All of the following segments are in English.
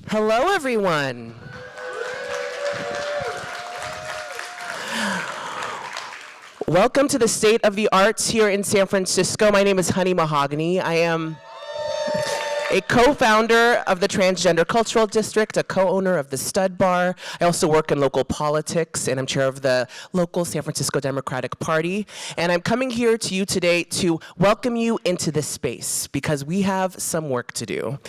Hello, everyone. Welcome to the State of the Arts here in San Francisco. My name is Mahogany. I am a co-founder of the Transgender Cultural District, a co-owner of the Stud Bar. I also work in local politics, and I'm chair of the local San Francisco Democratic Party. And I'm coming here to you today to welcome you into this space, because we have some work to do.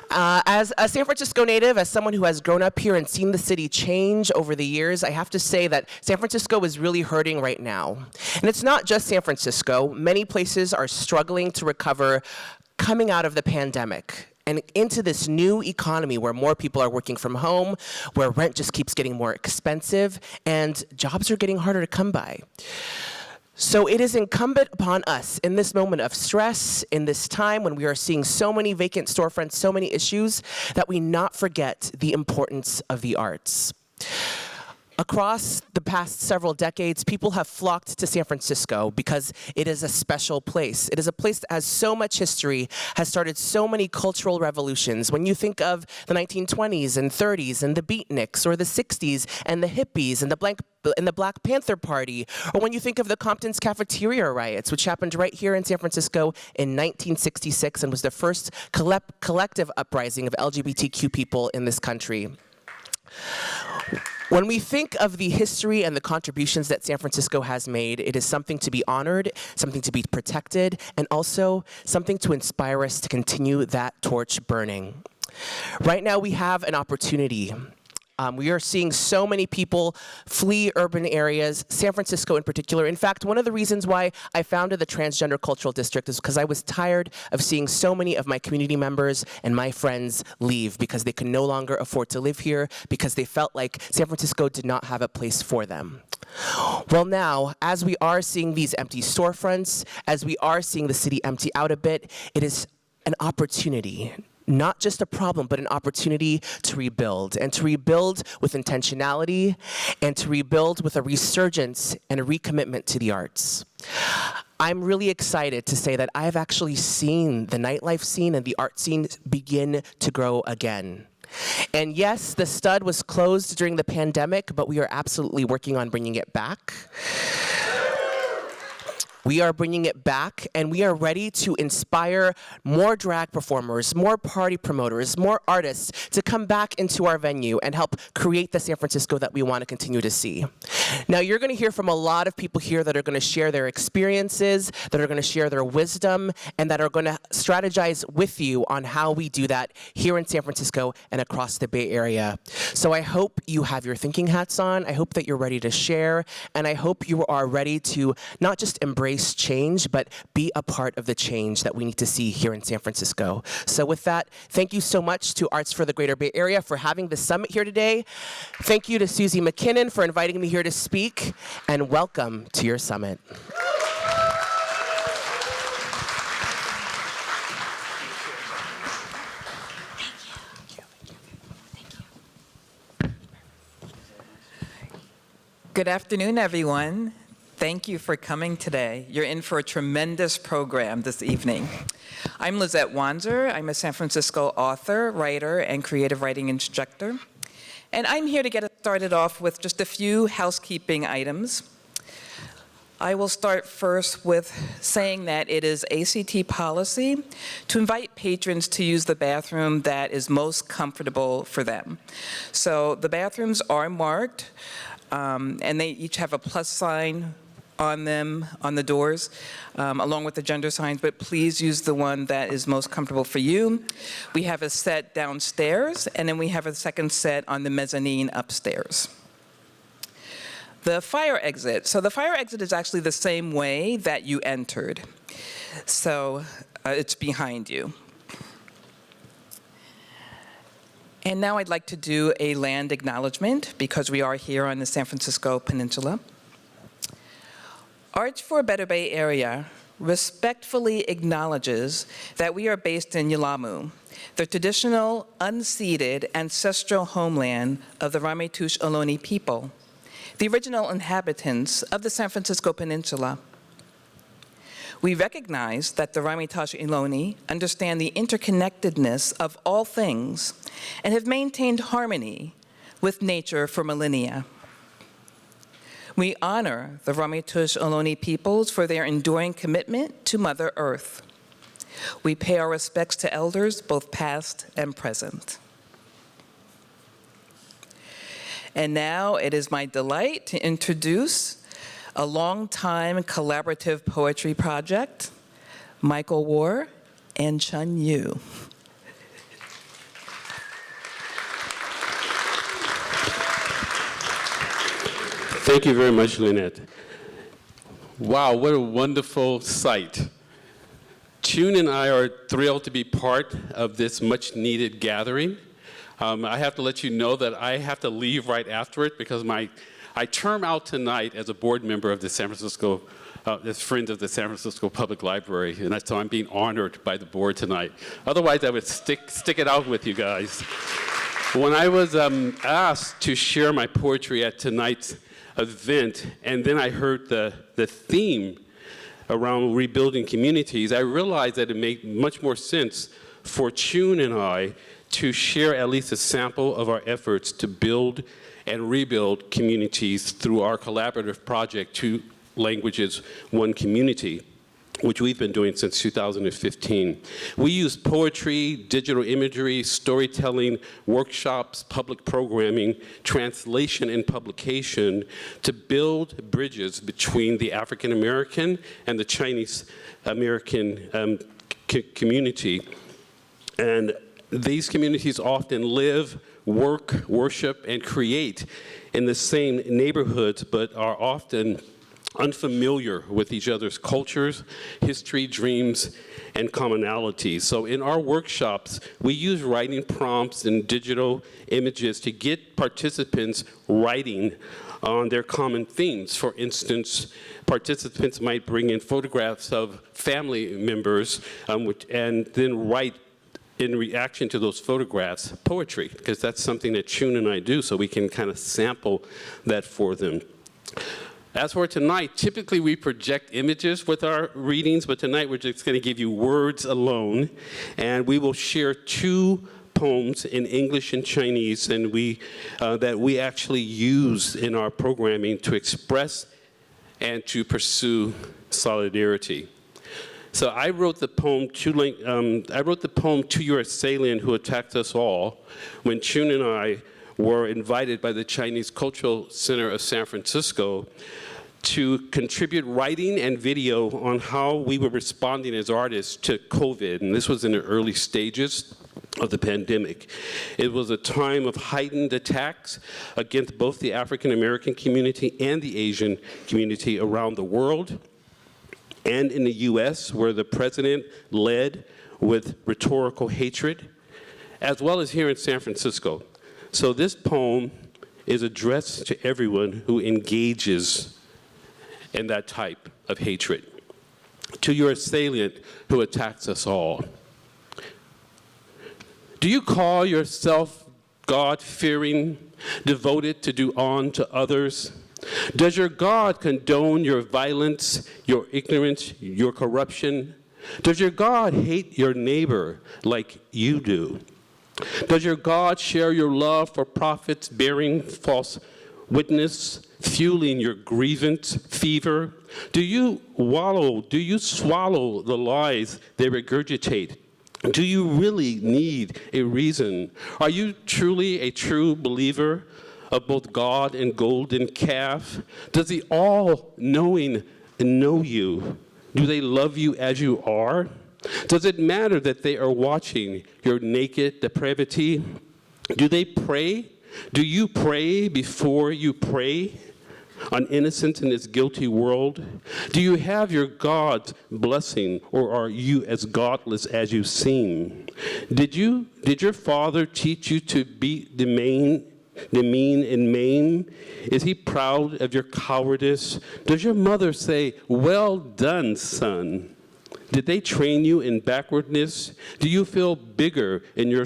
As a San Francisco native, as someone who has grown up here and seen the city change over the years, I have to say that San Francisco is really hurting right now. And it's not just San Francisco. Many places are struggling to recover coming out of the pandemic and into this new economy where more people are working from home, where rent just keeps getting more expensive, and jobs are getting harder to come by. So it is incumbent upon us in this moment of stress, in this time when we are seeing so many vacant storefronts, so many issues, that we not forget the importance of the arts. Across the past several decades, people have flocked to San Francisco because it is a special place. It is a place that has so much history, has started so many cultural revolutions. When you think of the 1920s and 30s and the beatniks, or the 60s and the hippies and the Black Panther Party, or when you think of the Compton's cafeteria riots, which happened right here in San Francisco in 1966 and was the first collective uprising of LGBTQ people in this country. When we think of the history and the contributions that San Francisco has made, it is something to be honored, something to be protected, and also something to inspire us to continue that torch burning. Right now we have an opportunity. We are seeing so many people flee urban areas, San Francisco in particular. In fact, one of the reasons why I founded the Transgender Cultural District is because I was tired of seeing so many of my community members and my friends leave because they could no longer afford to live here, because they felt like San Francisco did not have a place for them. Well, now, as we are seeing these empty storefronts, as we are seeing the city empty out a bit, it is an opportunity. Not just a problem, but an opportunity to rebuild, and to rebuild with intentionality, and to rebuild with a resurgence and a recommitment to the arts. I'm really excited to say that I have actually seen the nightlife scene and the art scene begin to grow again. And yes, the Stud was closed during the pandemic, but we are absolutely working on bringing it back. We are bringing it back, and we are ready to inspire more drag performers, more party promoters, more artists to come back into our venue and help create the San Francisco that we want to continue to see. Now, you're going to hear from a lot of people here that are going to share their experiences, that are going to share their wisdom, and that are going to strategize with you on how we do that here in San Francisco and across the Bay Area. So I hope you have your thinking hats on. I hope that you're ready to share, and I hope you are ready to not just embrace change, but be a part of the change that we need to see here in San Francisco. So with that, thank you so much to Arts for the Greater Bay Area for having the summit here today. Thank you to Susie McKinnon for inviting me here to speak, and welcome to your summit. Good afternoon, everyone. Thank you for coming today. You're in for a tremendous program this evening. I'm Lyzette Wanzer. I'm a San Francisco author, writer, and creative writing instructor. And I'm here to get us started off with just a few housekeeping items. I will start first with saying that it is A.C.T. policy to invite patrons to use the bathroom that is most comfortable for them. So the bathrooms are marked, and they each have a plus sign on them, on the doors, along with the gender signs, but please use the one that is most comfortable for you. We have a set downstairs, and then we have a second set on the mezzanine upstairs. The fire exit. So the fire exit is actually the same way that you entered. So it's behind you. And now I'd like to do a land acknowledgement, because we are here on the San Francisco Peninsula. Arts for a Better Bay Area respectfully acknowledges that we are based in Yelamu, the traditional, unceded, ancestral homeland of the Ramaytush Ohlone people, the original inhabitants of the San Francisco Peninsula. We recognize that the Ramitash Iloni understand the interconnectedness of all things and have maintained harmony with nature for millennia. We honor the Ramitush Ohlone peoples for their enduring commitment to Mother Earth. We pay our respects to elders, both past and present. And now it is my delight to introduce a long-time collaborative poetry project, Michael Warr and Chun Yu. Thank you very much, Lynette. Wow, what a wonderful sight. Chun and I are thrilled to be part of this much-needed gathering. I have to let you know that I have to leave right after it because I term out tonight as a board member of the San Francisco, as friend of the San Francisco Public Library, and so I'm being honored by the board tonight. Otherwise, I would stick it out with you guys. When I was asked to share my poetry at tonight's event, and then I heard the theme around rebuilding communities, I realized that it made much more sense for Chun and I to share at least a sample of our efforts to build and rebuild communities through our collaborative project, Two Languages, One Community, which we've been doing since 2015. We use poetry, digital imagery, storytelling, workshops, public programming, translation, and publication to build bridges between the African American and the Chinese American community. And these communities often live, work, worship, and create in the same neighborhoods, but are often unfamiliar with each other's cultures, history, dreams, and commonalities. So in our workshops, we use writing prompts and digital images to get participants writing on their common themes. For instance, participants might bring in photographs of family members and then write in reaction to those photographs poetry, because that's something that Chun and I do, so we can kind of sample that for them. As for tonight, typically we project images with our readings, but tonight we're just going to give you words alone, and we will share two poems in English and Chinese, and that we actually use in our programming to express and to pursue solidarity. So I wrote the poem To Your Assailant Who Attacked Us All when Chun and I were invited by the Chinese Cultural Center of San Francisco to contribute writing and video on how we were responding as artists to COVID. And this was in the early stages of the pandemic. It was a time of heightened attacks against both the African American community and the Asian community around the world, and in the US, where the president led with rhetorical hatred, as well as here in San Francisco. So this poem is addressed to everyone who engages in that type of hatred. To your assailant who attacks us all. Do you call yourself God-fearing, devoted to do on to others? Does your God condone your violence, your ignorance, your corruption? Does your God hate your neighbor like you do? Does your God share your love for prophets bearing false witness, fueling your grievance fever? Do you swallow the lies they regurgitate? Do you really need a reason? Are you truly a true believer of both God and golden calf? Does the all-knowing know you? Do they love you as you are? Does it matter that they are watching your naked depravity? Do they pray? Do you pray before you pray on innocence in this guilty world? Do you have your God's blessing, or are you as godless as you seem? Did your father teach you to beat the mean and maim? Is he proud of your cowardice? Does your mother say, "Well done, son"? Did they train you in backwardness? Do you feel bigger in your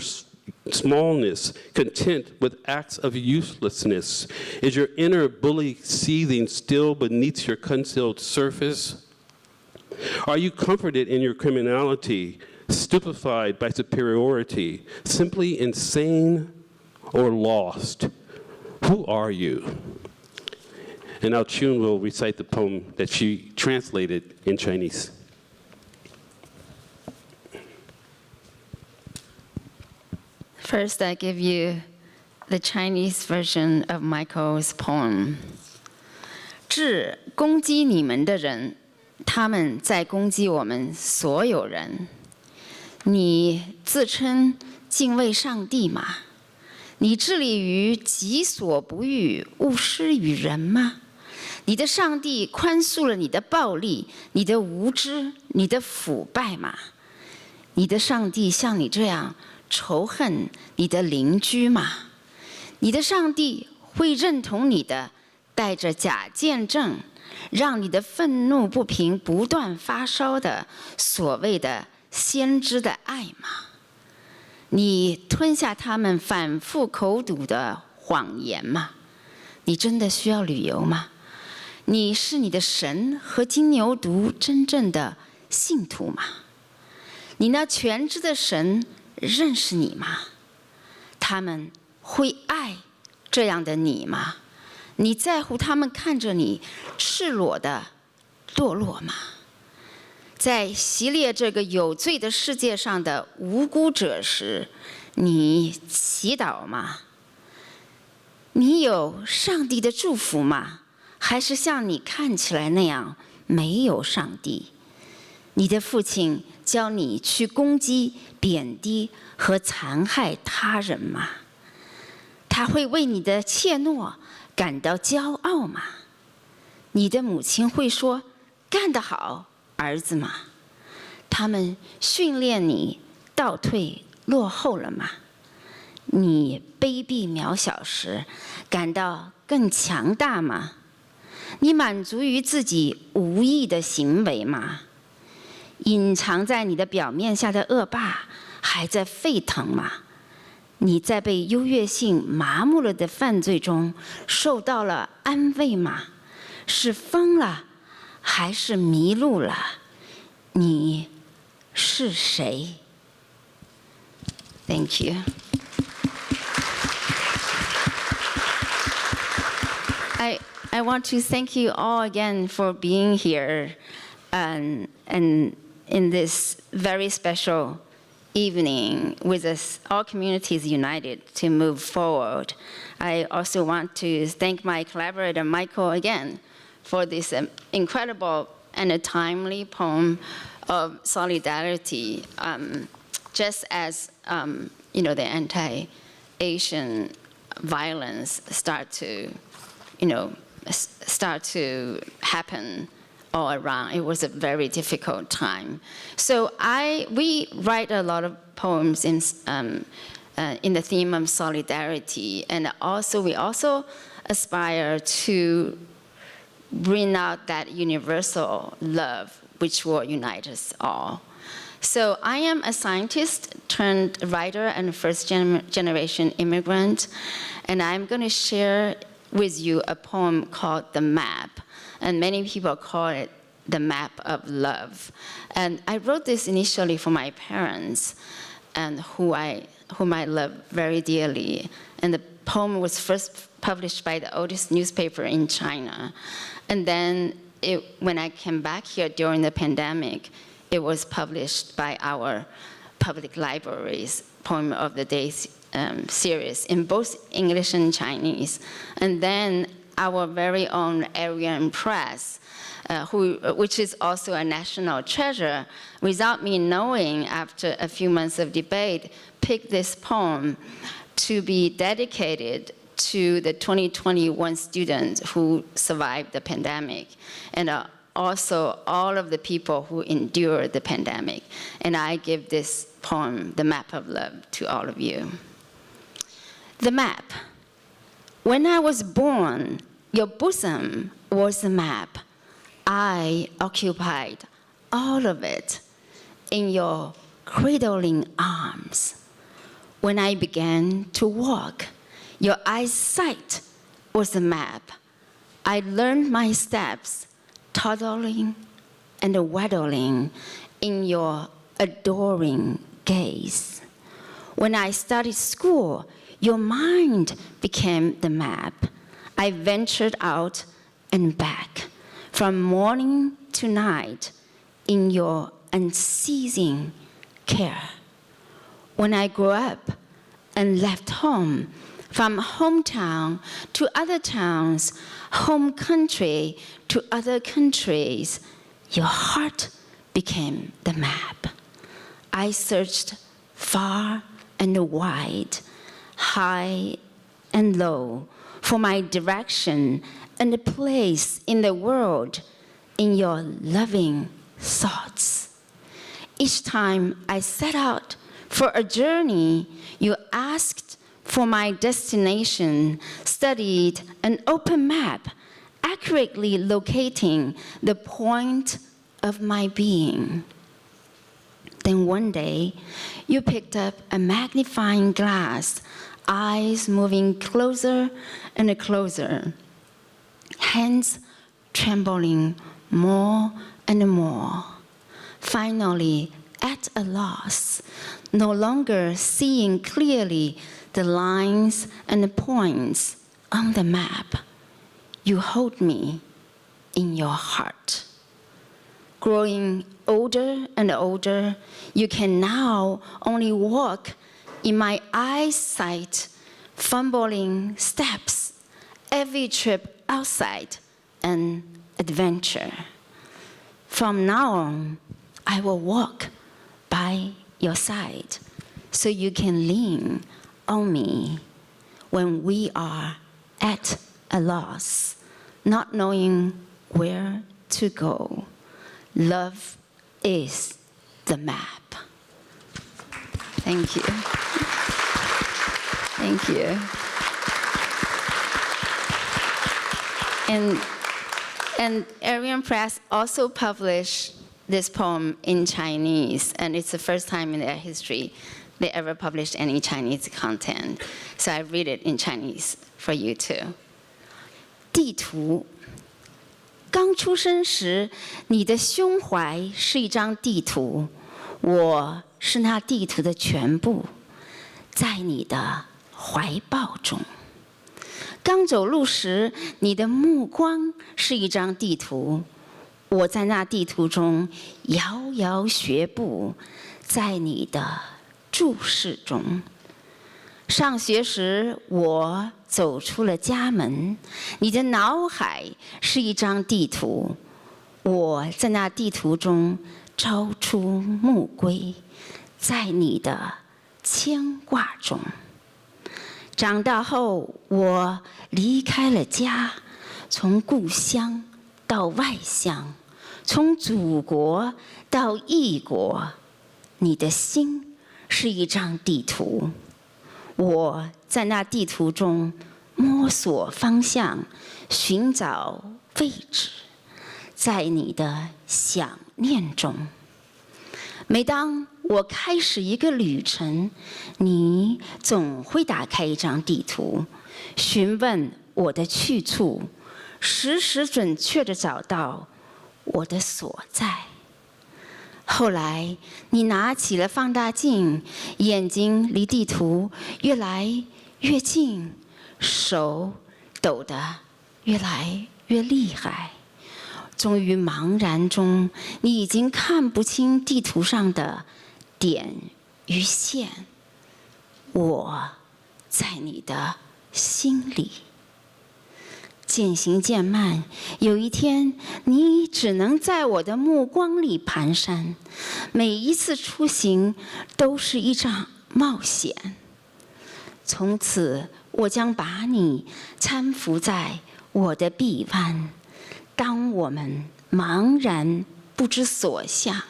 smallness, content with acts of uselessness? Is your inner bully seething still beneath your concealed surface? Are you comforted in your criminality, stupefied by superiority, simply insane or lost? Who are you? And now Chun will recite the poem that she translated in Chinese. First, I give you the Chinese version of Michael's poem. 致攻击你们的人，他们在攻击我们所有人。你自称敬畏上帝吗？你致力于己所不欲，勿施于人吗？你的上帝宽恕了你的暴力、你的无知、你的腐败吗？你的上帝像你这样仇恨你的邻居吗？你的上帝会认同你的带着假见证，让你的愤怒不平不断发烧的所谓的先知的爱吗？你吞下他们反复口吐的谎言吗？你真的需要旅游吗？你是你的神和金牛犊真正的信徒吗？你那全知的神认识你吗？他们会爱这样的你吗？你在乎他们看着你赤裸的堕落吗？在袭猎这个有罪的世界上的无辜者时，你祈祷吗？你有上帝的祝福吗？还是像你看起来那样没有上帝？你的父亲教你去攻击、贬低和残害他人吗？他会为你的怯懦感到骄傲吗？你的母亲会说干得好，儿子吗？他们训练你倒退落后了吗？你卑鄙渺小时感到更强大吗？你满足于自己无意的行为吗？隐藏在你的表面下的恶霸还在沸腾吗？你在被优越性麻木了的犯罪中受到了安慰吗？是疯了，还是迷路了？你是谁 ？Thank you. I want to thank you all again for being here, and in this very special evening with us, all communities united to move forward. I also want to thank my collaborator Michael again for this incredible and a timely poem of solidarity. Just as the anti-Asian violence start to happen all around. It was a very difficult time. So we write a lot of poems in the theme of solidarity, and we also aspire to bring out that universal love which will unite us all. So I am a scientist turned writer and first-generation immigrant, and I'm going to share with you a poem called The Map, and many people call it The Map of Love. And I wrote this initially for my parents, and whom I love very dearly. And the poem was first published by the oldest newspaper in China. And then when I came back here during the pandemic, it was published by our public libraries, Poem of the Day series in both English and Chinese. And then our very own Aryan Press, which is also a national treasure, without me knowing, after a few months of debate, picked this poem to be dedicated to the 2021 students who survived the pandemic, and also all of the people who endured the pandemic. And I give this poem, The Map of Love, to all of you. The map. When I was born, your bosom was the map. I occupied all of it in your cradling arms. When I began to walk, your eyesight was the map. I learned my steps, toddling, and waddling in your adoring gaze. When I started school, your mind became the map. I ventured out and back, from morning to night, in your unceasing care. When I grew up and left home, from hometown to other towns, home country to other countries, your heart became the map. I searched far and wide, high and low, for my direction and a place in the world in your loving thoughts. Each time I set out for a journey, you asked for my destination, studied an open map, accurately locating the point of my being. Then one day, you picked up a magnifying glass, eyes moving closer and closer, hands trembling more and more. Finally, at a loss, no longer seeing clearly the lines and the points on the map, you hold me in your heart. Growing older and older, you can now only walk in my eyesight, fumbling steps, every trip outside an adventure. From now on, I will walk by your side so you can lean on me when we are at a loss, not knowing where to go. Love is the map. Thank you. Thank you. And Arian Press also published this poem in Chinese, and it's the first time in their history they ever published any Chinese content. So I read it in Chinese for you too. 地图。刚出生时，你的胸怀是一张地图，我是那地图的全部，在你的怀抱中。刚走路时，你的目光是一张地图，我在那地图中摇摇学步，在你的注视中。上学时，我走出了家门，你的脑海是一张地图，我在那地图中朝出暮归，在你的牵挂中。长大后，我离开了家，从故乡到外乡，从祖国到异国，你的心是一张地图。我在那地图中摸索方向，寻找位置，在你的想念中。每当我开始一个旅程，你总会打开一张地图，询问我的去处，时时准确地找到我的所在。后来，你拿起了放大镜，眼睛离地图越来越近，手抖得越来越厉害。终于茫然中，你已经看不清地图上的点与线。我在你的心里。渐行渐慢，有一天，你只能在我的目光里蹒跚。每一次出行都是一场冒险。从此，我将把你搀扶在我的臂弯。当我们茫然不知所向，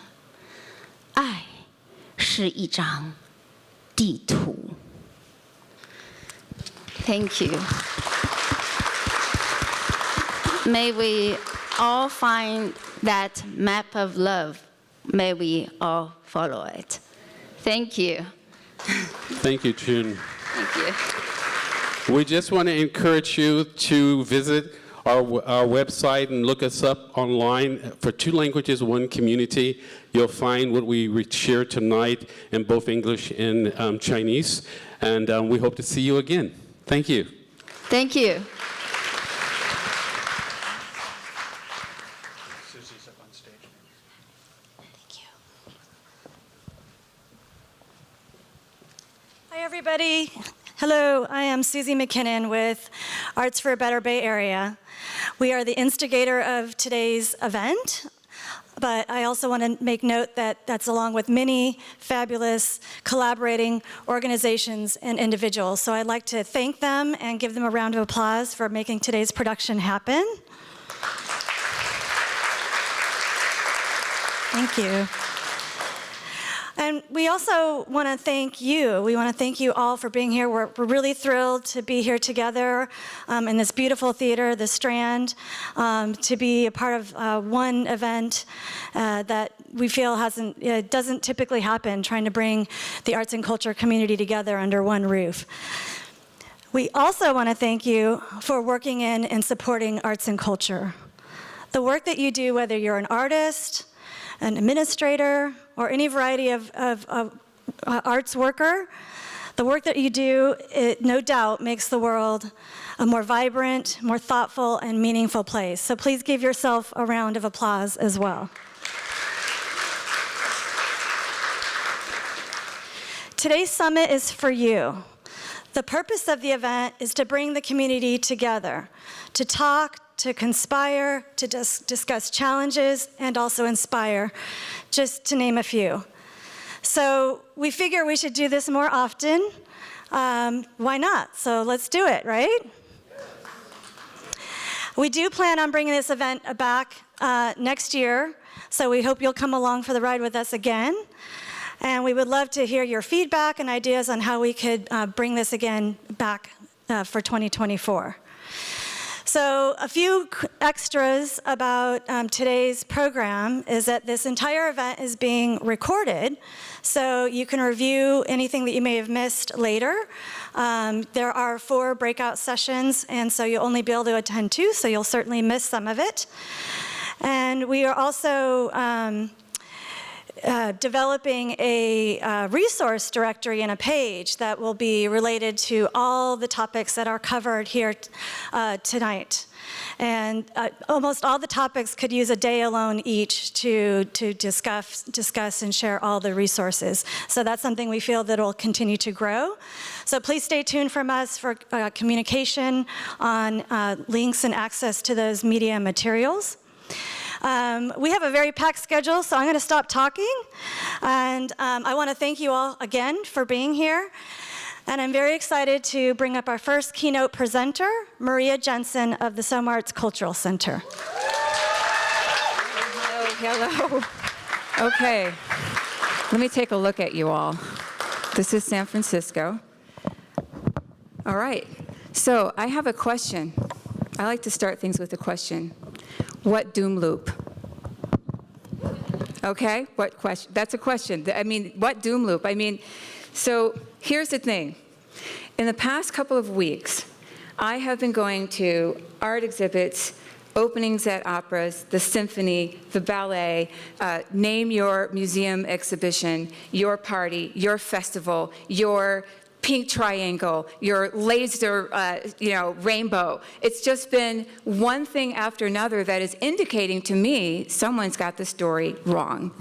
爱是一张地图。Thank you. May we all find that map of love. May we all follow it. Thank you. Thank you, Chun. Thank you. We just want to encourage you to visit our website and look us up online for 2 languages, 1 community. You'll find what we shared tonight in both English and Chinese. And we hope to see you again. Thank you. Thank you. Susie's up on stage. Thank you. Hi, everybody. Hello, I am Susie McKinnon with Arts for a Better Bay Area. We are the instigator of today's event, but I also want to make note that that's along with many fabulous collaborating organizations and individuals. So I'd like to thank them and give them a round of applause for making today's production happen. Thank you. And we also want to thank you. We want to thank you all for being here. We're really thrilled to be here together in this beautiful theater, the Strand, to be a part of one event that we feel doesn't typically happen, trying to bring the arts and culture community together under one roof. We also want to thank you for working in and supporting arts and culture. The work that you do, whether you're an artist, an administrator, or any variety of arts worker, the work that you do, it no doubt makes the world a more vibrant, more thoughtful, and meaningful place. So please give yourself a round of applause as well. Today's summit is for you. The purpose of the event is to bring the community together, to talk, to conspire, to discuss challenges, and also inspire, just to name a few. So we figure we should do this more often. Why not? So let's do it, right? We do plan on bringing this event back next year, so we hope you'll come along for the ride with us again. And we would love to hear your feedback and ideas on how we could bring this again back for 2024. So a few extras about today's program is that this entire event is being recorded, so you can review anything that you may have missed later. There are 4 breakout sessions, and so you'll only be able to attend 2, so you'll certainly miss some of it. And we are also developing a resource directory and a page that will be related to all the topics that are covered here tonight. And almost all the topics could use a day alone each to discuss and share all the resources. So that's something we feel that will continue to grow. So please stay tuned from us for communication on links and access to those media materials. We have a very packed schedule, so I'm going to stop talking. And I want to thank you all again for being here. And I'm very excited to bring up our first keynote presenter, Maria Jenson of the SOMArts Cultural Center. Hello. Okay, let me take a look at you all. This is San Francisco. All right, so I have a question. I like to start things with a question. What doom loop? Okay, what question? That's a question. I mean, what doom loop? I mean, so here's the thing. In the past couple of weeks, I have been going to art exhibits, openings at operas, the symphony, the ballet, name your museum exhibition, your party, your festival, your pink triangle, your laser, rainbow. It's just been one thing after another that is indicating to me someone's got the story wrong.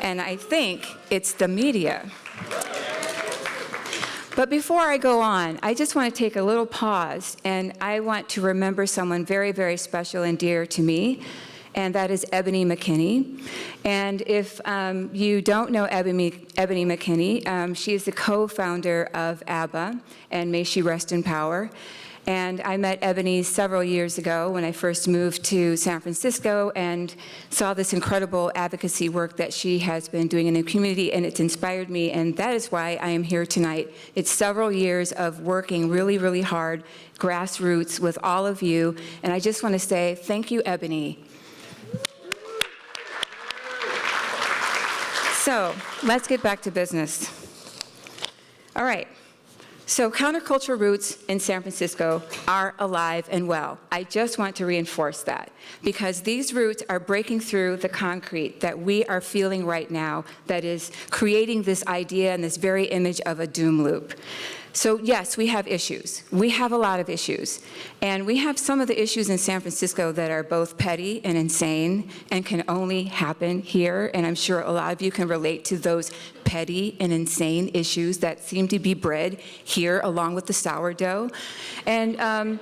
And I think it's the media. But before I go on, I just want to take a little pause, and I want to remember someone very, very special and dear to me, and that is Ebony McKinney. And if you don't know Ebony McKinney, she is the co-founder of ABBA, and may she rest in power. And I met Ebony several years ago when I first moved to San Francisco and saw this incredible advocacy work that she has been doing in the community, and it's inspired me, and that is why I am here tonight. It's several years of working really, really hard, grassroots, with all of you, and I just want to say thank you, Ebony. So let's get back to business. All right. So countercultural roots in San Francisco are alive and well. I just want to reinforce that, because these roots are breaking through the concrete that we are feeling right now that is creating this idea and this very image of a doom loop. So yes, we have issues. We have a lot of issues. And we have some of the issues in San Francisco that are both petty and insane and can only happen here. And I'm sure a lot of you can relate to those petty and insane issues that seem to be bred here along with the sourdough. And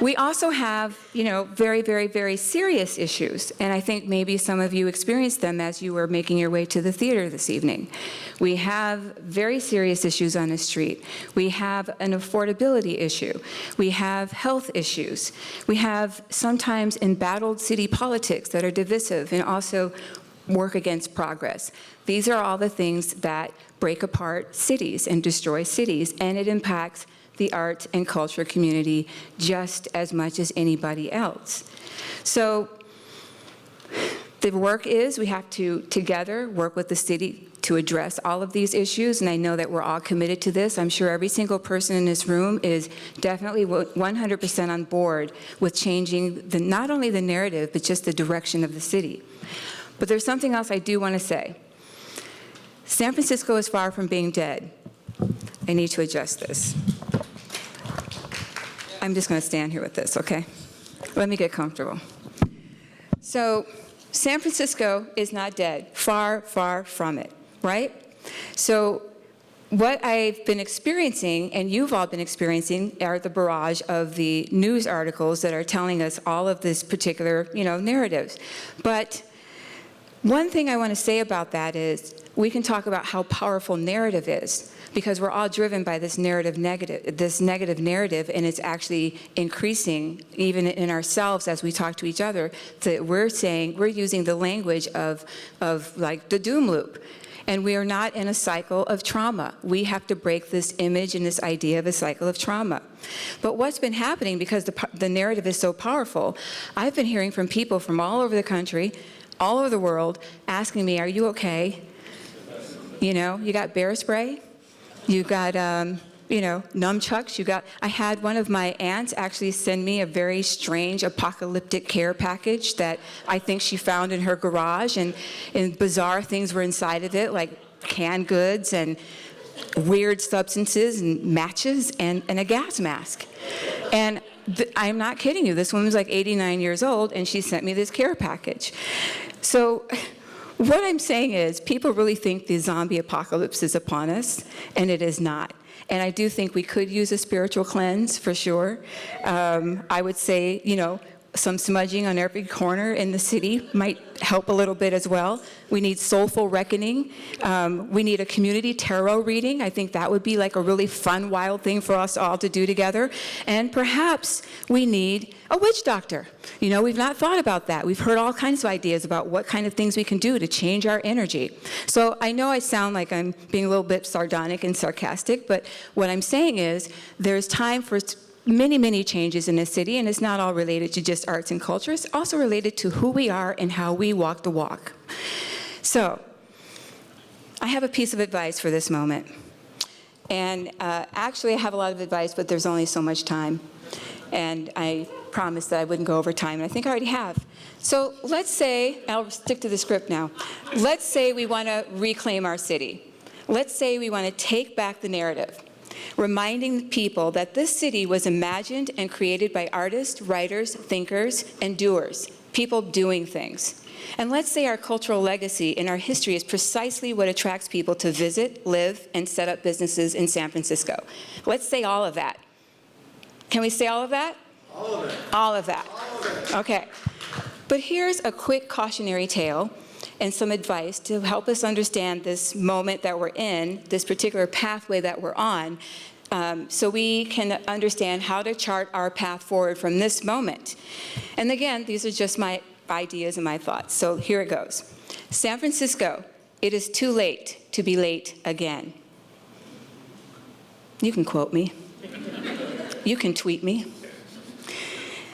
we also have, very, very, very serious issues. And I think maybe some of you experienced them as you were making your way to the theater this evening. We have very serious issues on the street. We have an affordability issue. We have health issues. We have sometimes embattled city politics that are divisive and also work against progress. These are all the things that break apart cities and destroy cities, and it impacts the art and culture community just as much as anybody else. So the work is we have to together work with the city to address all of these issues, and I know that we're all committed to this. I'm sure every single person in this room is definitely 100% on board with changing not only the narrative, but just the direction of the city. But there's something else I do want to say. San Francisco is far from being dead. I need to adjust this. I'm just going to stand here with this, okay? Let me get comfortable. So San Francisco is not dead. Far, far from it, right? So what I've been experiencing, and you've all been experiencing, are the barrage of the news articles that are telling us all of this particular, narratives. But one thing I want to say about that is we can talk about how powerful narrative is, because we're all driven by this negative narrative, and it's actually increasing even in ourselves as we talk to each other, that we're using the language of like the doom loop. And we are not in a cycle of trauma. We have to break this image and this idea of a cycle of trauma. But what's been happening, because the narrative is so powerful, I've been hearing from people from all over the country, all over the world, asking me, are you okay? You got bear spray? You got, nunchucks? I had one of my aunts actually send me a very strange apocalyptic care package that I think she found in her garage, and bizarre things were inside of it, like canned goods and weird substances and matches and a gas mask. And I'm not kidding you. This woman's like 89 years old, and she sent me this care package. So what I'm saying is people really think the zombie apocalypse is upon us, and it is not. And I do think we could use a spiritual cleanse for sure. I would say, some smudging on every corner in the city might help a little bit as well. We need soulful reckoning. We need a community tarot reading. I think that would be like a really fun, wild thing for us all to do together. And perhaps we need a witch doctor. We've not thought about that. We've heard all kinds of ideas about what kind of things we can do to change our energy. So I know I sound like I'm being a little bit sardonic and sarcastic, but what I'm saying is there's time for many, many changes in this city, and it's not all related to just arts and culture. It's also related to who we are and how we walk the walk. So I have a piece of advice for this moment. And actually, I have a lot of advice, but there's only so much time. And I promised that I wouldn't go over time, and I think I already have. So let's say, I'll stick to the script now. Let's say we want to reclaim our city. Let's say we want to take back the narrative, reminding people that this city was imagined and created by artists, writers, thinkers, and doers, people doing things. And let's say our cultural legacy and our history is precisely what attracts people to visit, live, and set up businesses in San Francisco. Let's say all of that. Can we say all of that? All of it. All of that. All of it. Okay. But here's a quick cautionary tale and some advice to help us understand this moment that we're in, this particular pathway that we're on, so we can understand how to chart our path forward from this moment. And again, these are just my ideas and my thoughts. So here it goes. San Francisco, it is too late to be late again. You can quote me. You can tweet me.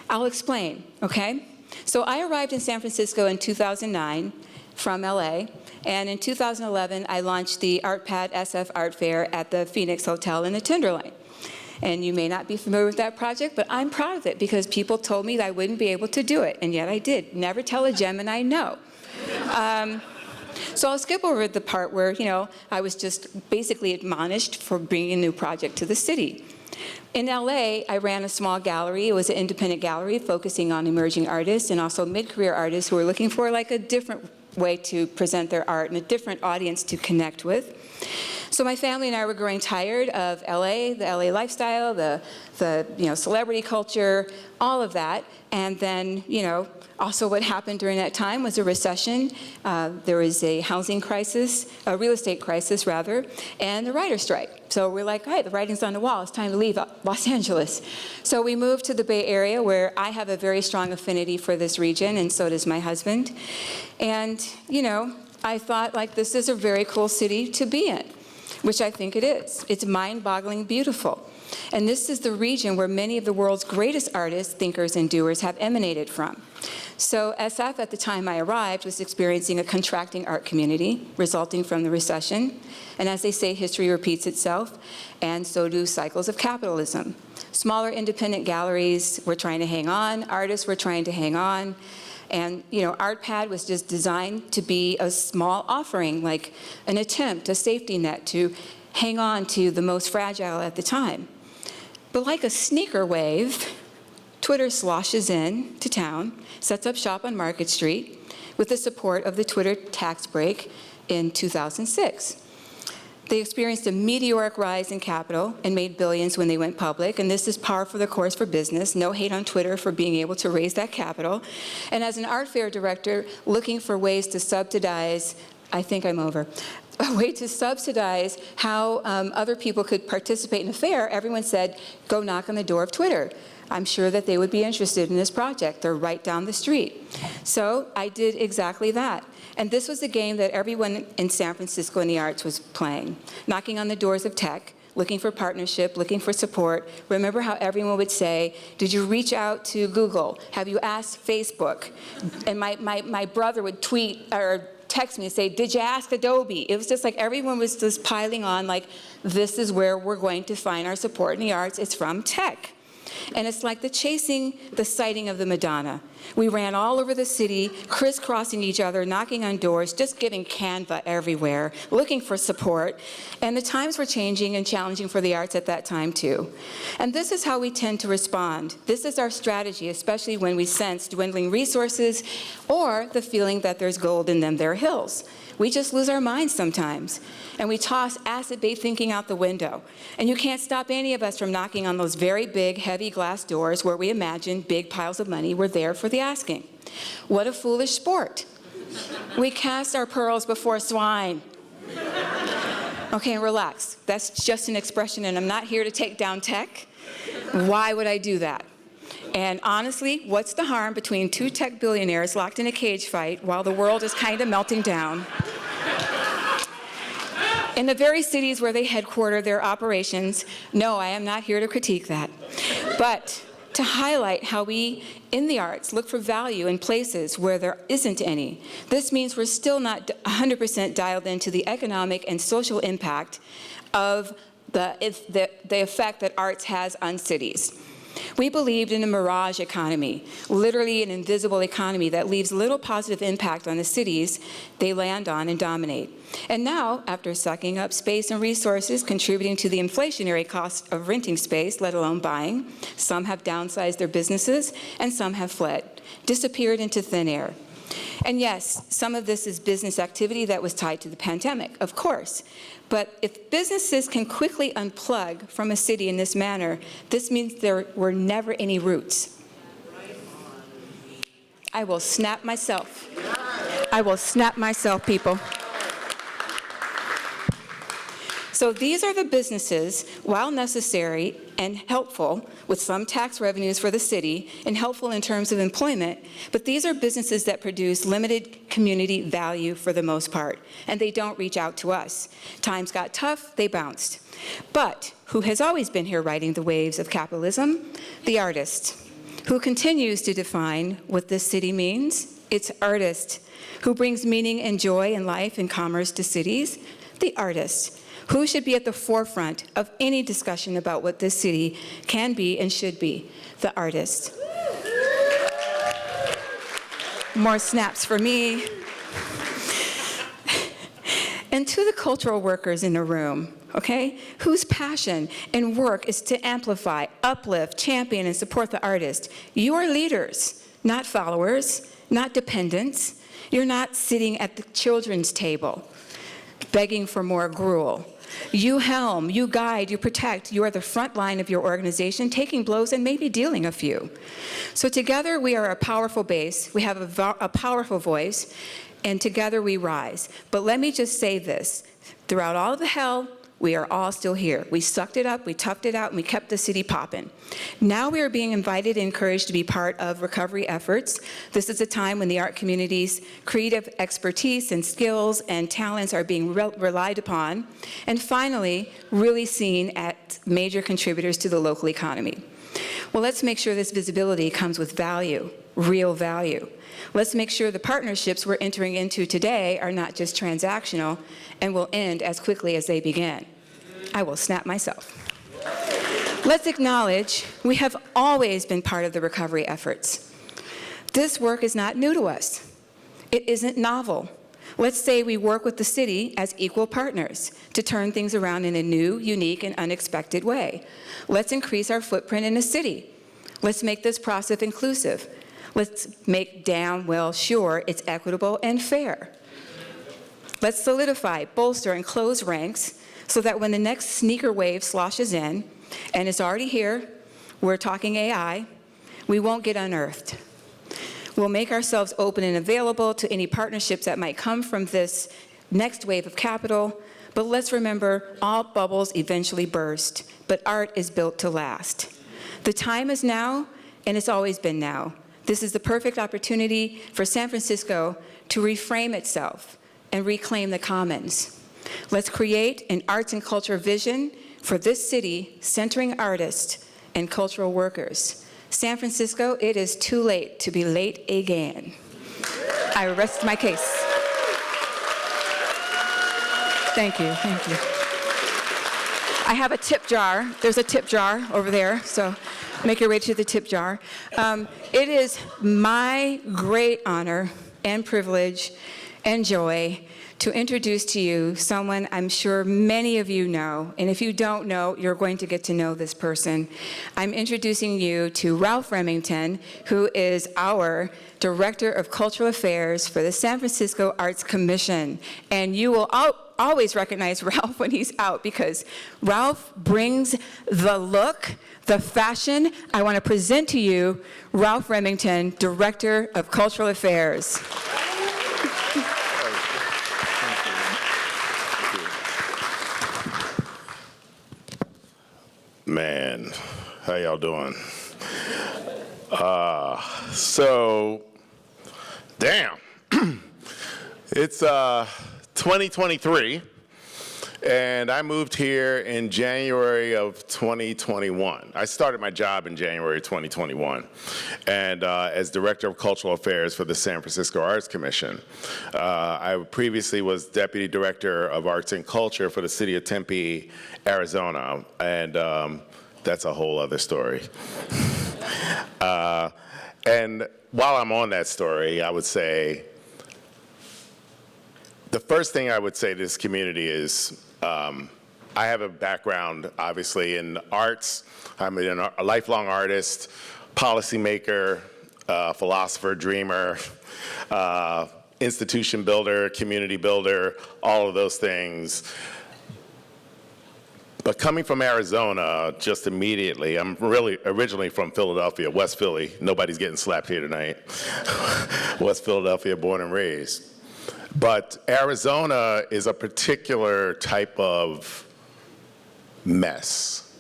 I'll explain, okay? So I arrived in San Francisco in 2009 from LA, And in 2011, I launched the ArtPad SF Art Fair at the Phoenix Hotel in the Tenderloin. And you may not be familiar with that project, but I'm proud of it because people told me that I wouldn't be able to do it, and yet I did. Never tell a Gemini no. So I'll skip over the part where, I was just basically admonished for bringing a new project to the city. In LA, I ran a small gallery. It was an independent gallery focusing on emerging artists and also mid-career artists who were looking for like a different way to present their art and a different audience to connect with. So my family and I were growing tired of LA, the LA lifestyle, the celebrity culture, all of that. And then, also what happened during that time was a recession. There was a housing crisis, a real estate crisis rather, and the writer's strike. So we're like, all right, the writing's on the wall. It's time to leave Los Angeles. So we moved to the Bay Area where I have a very strong affinity for this region, and so does my husband. And, I thought like this is a very cool city to be in, which I think it is. It's mind-boggling beautiful. And this is the region where many of the world's greatest artists, thinkers, and doers have emanated from. So SF, at the time I arrived, was experiencing a contracting art community resulting from the recession. And as they say, history repeats itself, and so do cycles of capitalism. Smaller independent galleries were trying to hang on, artists were trying to hang on, and ArtPad was just designed to be a small offering, like an attempt, a safety net to hang on to the most fragile at the time. But like a sneaker wave, Twitter sloshes in to town, sets up shop on Market Street with the support of the Twitter tax break in 2006. They experienced a meteoric rise in capital and made billions when they went public, and this is par for the course for business. No hate on Twitter for being able to raise that capital. And as an art fair director, looking for ways to subsidize, I think I'm over, a way to subsidize how other people could participate in the fair, everyone said, go knock on the door of Twitter. I'm sure that they would be interested in this project. They're right down the street. So I did exactly that. And this was a game that everyone in San Francisco in the arts was playing, knocking on the doors of tech, looking for partnership, looking for support. Remember how everyone would say, did you reach out to Google? Have you asked Facebook? And my brother would tweet or text me and say, did you ask Adobe? It was just like everyone was just piling on like, this is where we're going to find our support in the arts. It's from tech. And it's like chasing the sighting of the Madonna. We ran all over the city, crisscrossing each other, knocking on doors, just giving Canva everywhere, looking for support. And the times were changing and challenging for the arts at that time, too. And this is how we tend to respond. This is our strategy, especially when we sense dwindling resources or the feeling that there's gold in them there hills. We just lose our minds sometimes, and we toss acid-bait thinking out the window. And you can't stop any of us from knocking on those very big, heavy glass doors where we imagine big piles of money were there for the asking. What a foolish sport. We cast our pearls before swine. Okay, and relax. That's just an expression, and I'm not here to take down tech. Why would I do that? And honestly, what's the harm between two tech billionaires locked in a cage fight while the world is kind of melting down? In the very cities where they headquarter their operations, no, I am not here to critique that. But to highlight how we, in the arts, look for value in places where there isn't any. This means we're still not 100% dialed into the economic and social impact of the effect that arts has on cities. We believed in a mirage economy, literally an invisible economy that leaves little positive impact on the cities they land on and dominate. And now, after sucking up space and resources, contributing to the inflationary cost of renting space, let alone buying, some have downsized their businesses and some have fled, disappeared into thin air. And yes, some of this is business activity that was tied to the pandemic, of course. But if businesses can quickly unplug from a city in this manner, this means there were never any roots. I will snap myself. I will snap myself, people. So these are the businesses, while necessary and helpful, with some tax revenues for the city, and helpful in terms of employment, but these are businesses that produce limited community value for the most part, and they don't reach out to us. Times got tough, they bounced. But who has always been here riding the waves of capitalism? The artist, who continues to define what this city means It's artist. Who brings meaning and joy and life and commerce to cities? The artist. Who should be at the forefront of any discussion about what this city can be and should be? The artist. More snaps for me. And to the cultural workers in the room, okay, whose passion and work is to amplify, uplift, champion, and support the artist. You are leaders, not followers, not dependents. You're not sitting at the children's table begging for more gruel. You helm, you guide, you protect. You are the front line of your organization, taking blows and maybe dealing a few. So together we are a powerful base. We have a powerful voice, and together we rise. But let me just say this. Throughout all of the hell, we are all still here. We sucked it up, we toughed it out, and we kept the city popping. Now we are being invited and encouraged to be part of recovery efforts. This is a time when the art community's creative expertise and skills and talents are being relied upon. And finally, really seen as major contributors to the local economy. Well, let's make sure this visibility comes with value, real value. Let's make sure the partnerships we're entering into today are not just transactional and will end as quickly as they began. I will snap myself. Let's acknowledge we have always been part of the recovery efforts. This work is not new to us. It isn't novel. Let's say we work with the city as equal partners to turn things around in a new, unique, and unexpected way. Let's increase our footprint in the city. Let's make this process inclusive. Let's make damn well sure it's equitable and fair. Let's solidify, bolster, and close ranks so that when the next sneaker wave sloshes in, and it's already here, we're talking AI, we won't get unearthed. We'll make ourselves open and available to any partnerships that might come from this next wave of capital, but let's remember all bubbles eventually burst, but art is built to last. The time is now, and it's always been now. This is the perfect opportunity for San Francisco to reframe itself and reclaim the commons. Let's create an arts and culture vision for this city centering artists and cultural workers. San Francisco, it is too late to be late again. I rest my case. Thank you, thank you. I have a tip jar. There's a tip jar over there, so make your way to the tip jar. It is my great honor and privilege and joy to introduce to you someone I'm sure many of you know, and if you don't know, you're going to get to know this person. I'm introducing you to Ralph Remington, who is our Director of Cultural Affairs for the San Francisco Arts Commission. And you will always recognize Ralph when he's out, because Ralph brings the look, the fashion. I want to present to you Ralph Remington, Director of Cultural Affairs. Man, how y'all doing? So, damn. It's 2023, and I moved here in January of 2021. I started my job in January 2021, and as Director of Cultural Affairs for the San Francisco Arts Commission. I previously was Deputy Director of Arts and Culture for the city of Tempe, Arizona, and that's a whole other story. And while I'm on that story, I would say, the first thing I would say to this community is, I have a background, obviously, in arts. I'm a lifelong artist, policymaker, philosopher, dreamer, institution builder, community builder, all of those things. But coming from Arizona, just immediately, I'm really originally from Philadelphia, West Philly. Nobody's getting slapped here tonight. West Philadelphia, born and raised. But Arizona is a particular type of mess,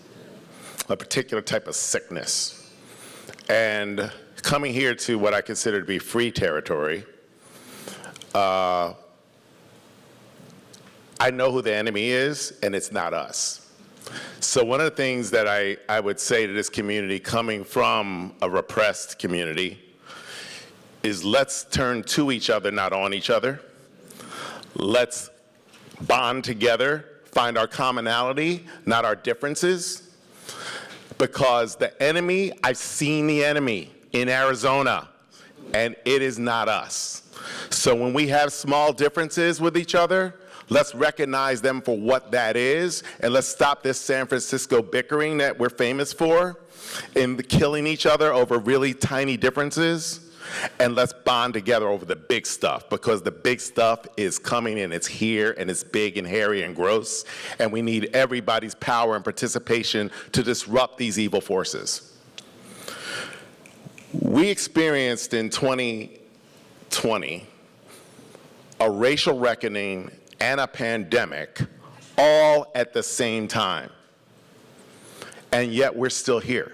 a particular type of sickness. And coming here to what I consider to be free territory, I know who the enemy is, and it's not us. So one of the things that I would say to this community coming from a repressed community is let's turn to each other, not on each other. Let's bond together, find our commonality, not our differences. Because the enemy, I've seen the enemy in Arizona, and it is not us. So when we have small differences with each other, let's recognize them for what that is, and let's stop this San Francisco bickering that we're famous for, in killing each other over really tiny differences. And let's bond together over the big stuff, because the big stuff is coming and it's here and it's big and hairy and gross, and we need everybody's power and participation to disrupt these evil forces. We experienced in 2020 a racial reckoning and a pandemic all at the same time, and yet we're still here.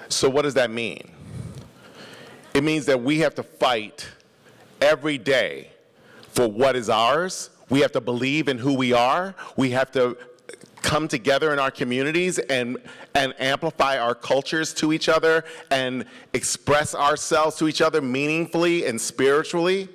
So what does that mean? It means that we have to fight every day for what is ours. We have to believe in who we are. We have to come together in our communities and amplify our cultures to each other and express ourselves to each other meaningfully and spiritually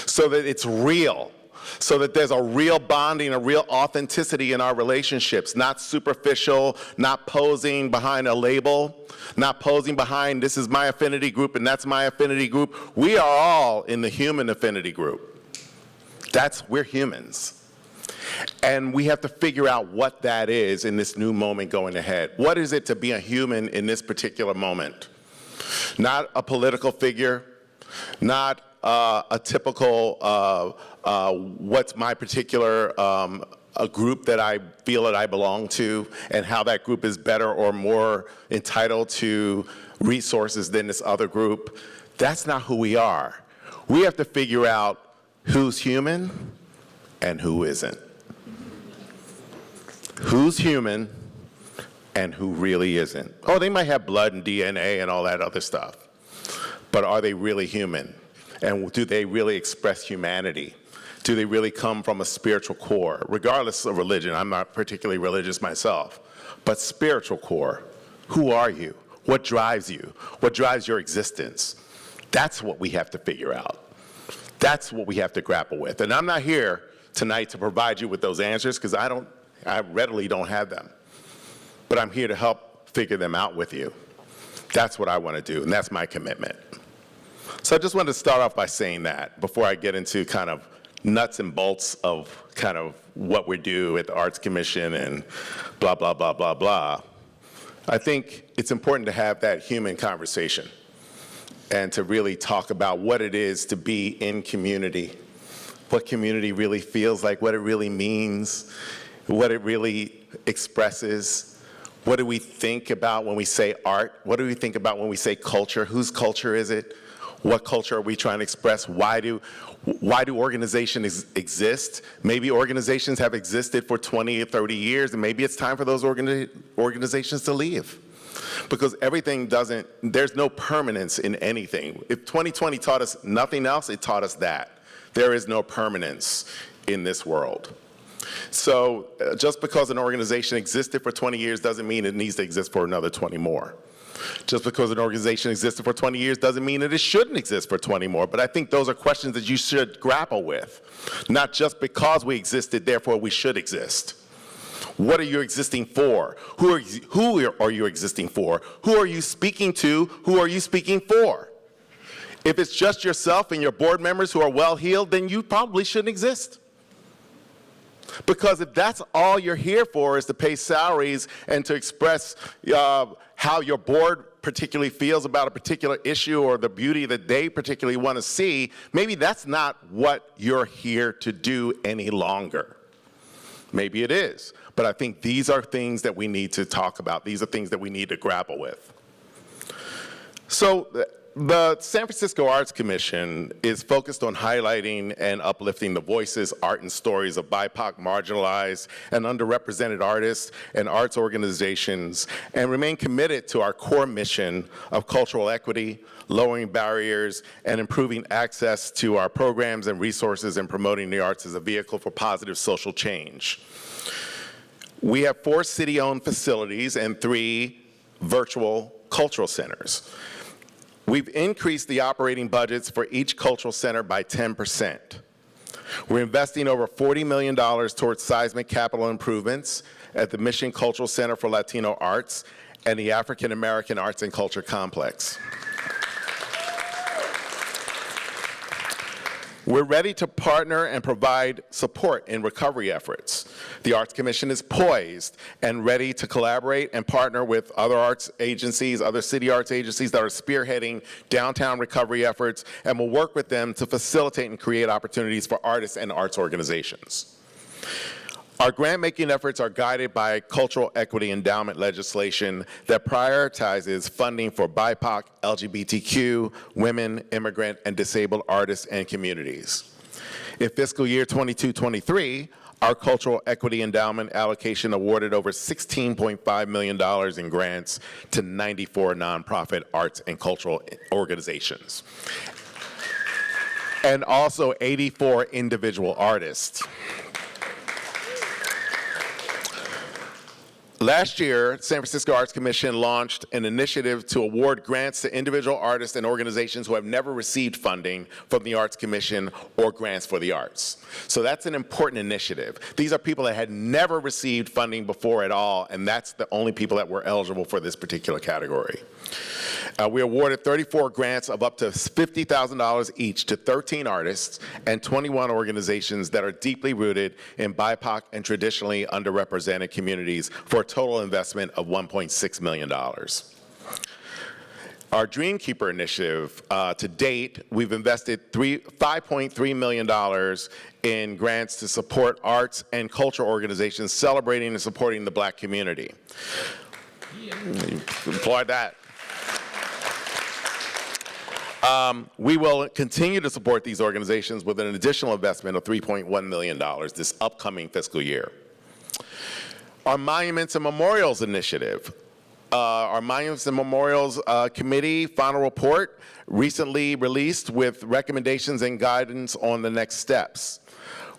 so that it's real, so that there's a real bonding, a real authenticity in our relationships, not superficial, not posing behind a label, not posing behind this is my affinity group and that's my affinity group. We are all in the human affinity group. We're humans. And we have to figure out what that is in this new moment going ahead. What is it to be a human in this particular moment? Not a political figure, not a typical, what's my particular a group that I feel that I belong to, and how that group is better or more entitled to resources than this other group. That's not who we are. We have to figure out who's human and who isn't. Who's human and who really isn't. Oh, they might have blood and DNA and all that other stuff, but are they really human? And do they really express humanity? Do they really come from a spiritual core? Regardless of religion, I'm not particularly religious myself, but spiritual core. Who are you? What drives you? What drives your existence? That's what we have to figure out. That's what we have to grapple with. And I'm not here tonight to provide you with those answers, because I readily don't have them. But I'm here to help figure them out with you. That's what I want to do, and that's my commitment. So I just wanted to start off by saying that before I get into kind of nuts and bolts of kind of what we do at the Arts Commission and blah, blah, blah, blah, blah. I think it's important to have that human conversation and to really talk about what it is to be in community, what community really feels like, what it really means, what it really expresses. What do we think about when we say art? What do we think about when we say culture? Whose culture is it? What culture are we trying to express? Why do organizations exist? Maybe organizations have existed for 20 or 30 years, and maybe it's time for those organizations to leave. Because there's no permanence in anything. If 2020 taught us nothing else, it taught us that. There is no permanence in this world. So just because an organization existed for 20 years doesn't mean it needs to exist for another 20 more. Just because an organization existed for 20 years doesn't mean that it shouldn't exist for 20 more. But I think those are questions that you should grapple with. Not just because we existed, therefore we should exist. What are you existing for? Who are you existing for? Who are you speaking to? Who are you speaking for? If it's just yourself and your board members who are well-heeled, then you probably shouldn't exist. Because if that's all you're here for is to pay salaries and to express how your board particularly feels about a particular issue or the beauty that they particularly want to see, maybe that's not what you're here to do any longer. Maybe it is. But I think these are things that we need to talk about. These are things that we need to grapple with. So the San Francisco Arts Commission is focused on highlighting and uplifting the voices, art, and stories of BIPOC, marginalized, and underrepresented artists and arts organizations, and remain committed to our core mission of cultural equity, lowering barriers, and improving access to our programs and resources, and promoting the arts as a vehicle for positive social change. We have 4 city-owned facilities and 3 virtual cultural centers. We've increased the operating budgets for each cultural center by 10%. We're investing over $40 million towards seismic capital improvements at the Mission Cultural Center for Latino Arts and the African American Arts and Culture Complex. We're ready to partner and provide support in recovery efforts. The Arts Commission is poised and ready to collaborate and partner with other arts agencies, other city arts agencies that are spearheading downtown recovery efforts, and will work with them to facilitate and create opportunities for artists and arts organizations. Our grant-making efforts are guided by cultural equity endowment legislation that prioritizes funding for BIPOC, LGBTQ, women, immigrant, and disabled artists and communities. In fiscal year 22-23, our cultural equity endowment allocation awarded over $16.5 million in grants to 94 nonprofit arts and cultural organizations, and also 84 individual artists. Last year, San Francisco Arts Commission launched an initiative to award grants to individual artists and organizations who have never received funding from the Arts Commission or grants for the arts. So that's an important initiative. These are people that had never received funding before at all, and that's the only people that were eligible for this particular category. We awarded 34 grants of up to $50,000 each to 13 artists and 21 organizations that are deeply rooted in BIPOC and traditionally underrepresented communities for a total investment of $1.6 million. Our Dreamkeeper initiative, to date, we've invested $5.3 million in grants to support arts and culture organizations celebrating and supporting the Black community. Applaud that. We will continue to support these organizations with an additional investment of $3.1 million this upcoming fiscal year. Our Monuments and Memorials initiative. Our Monuments and Memorials Committee final report recently released with recommendations and guidance on the next steps.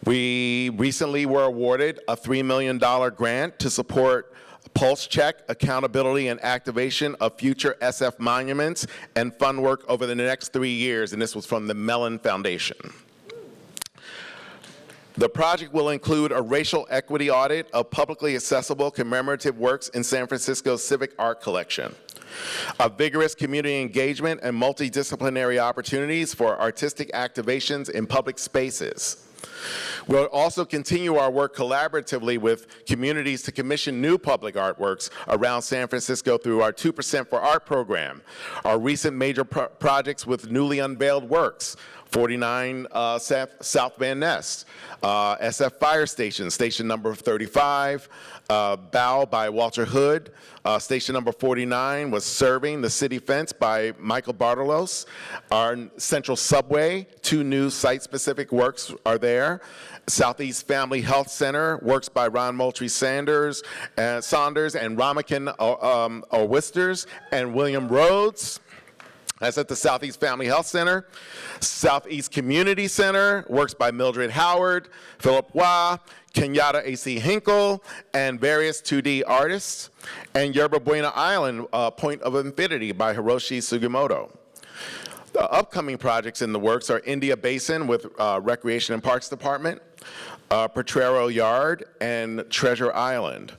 We recently were awarded a $3 million grant to support pulse check, accountability, and activation of future SF monuments and fund work over the next 3 years, and this was from the Mellon Foundation. The project will include a racial equity audit of publicly accessible commemorative works in San Francisco's civic art collection, a vigorous community engagement and multidisciplinary opportunities for artistic activations in public spaces. We'll also continue our work collaboratively with communities to commission new public artworks around San Francisco through our 2% for Art program, our recent major projects with newly unveiled works, 49 South Van Ness, SF Fire Station, station number 35, Bow by Walter Hood, station number 49 was Serving the City Fence by Michael Bartolos. Our Central Subway, 2 new site-specific works are there. Southeast Family Health Center, works by Ron Moultrie Saunders and Remington Wisters and William Rhodes. That's at the Southeast Family Health Center. Southeast Community Center, works by Mildred Howard, Philip Wah, Kenyatta A.C. Hinkle, and various 2D artists. And Yerba Buena Island, Point of Infinity by Hiroshi Sugimoto. The upcoming projects in the works are India Basin with Recreation and Parks Department, Potrero Yard, and Treasure Island.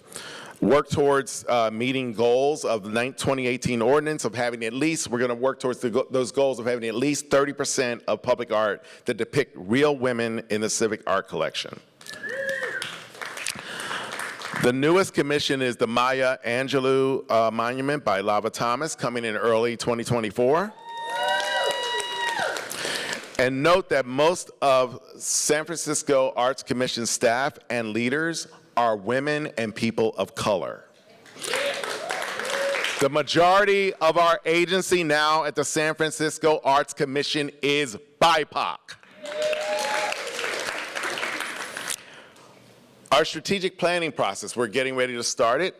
Work towards meeting goals of the 2018 ordinance of having at least, we're gonna work towards those goals of having at least 30% of public art that depict real women in the civic art collection. The newest commission is the Maya Angelou Monument by Lava Thomas, coming in early 2024. And note that most of San Francisco Arts Commission staff and leaders are women and people of color. The majority of our agency now at the San Francisco Arts Commission is BIPOC. Our strategic planning process, we're getting ready to start it.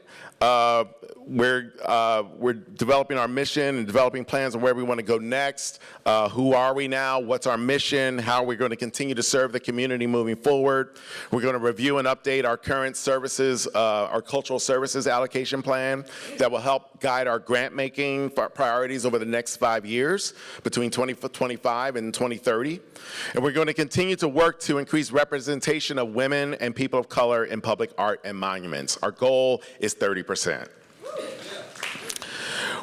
We're developing our mission and developing plans on where we want to go next. Who are we now? What's our mission? How are we going to continue to serve the community moving forward? We're going to review and update our current services, our cultural services allocation plan that will help guide our grant making priorities over the next 5 years between 2025 and 2030. And we're going to continue to work to increase representation of women and people of color in public art and monuments. Our goal is 30%.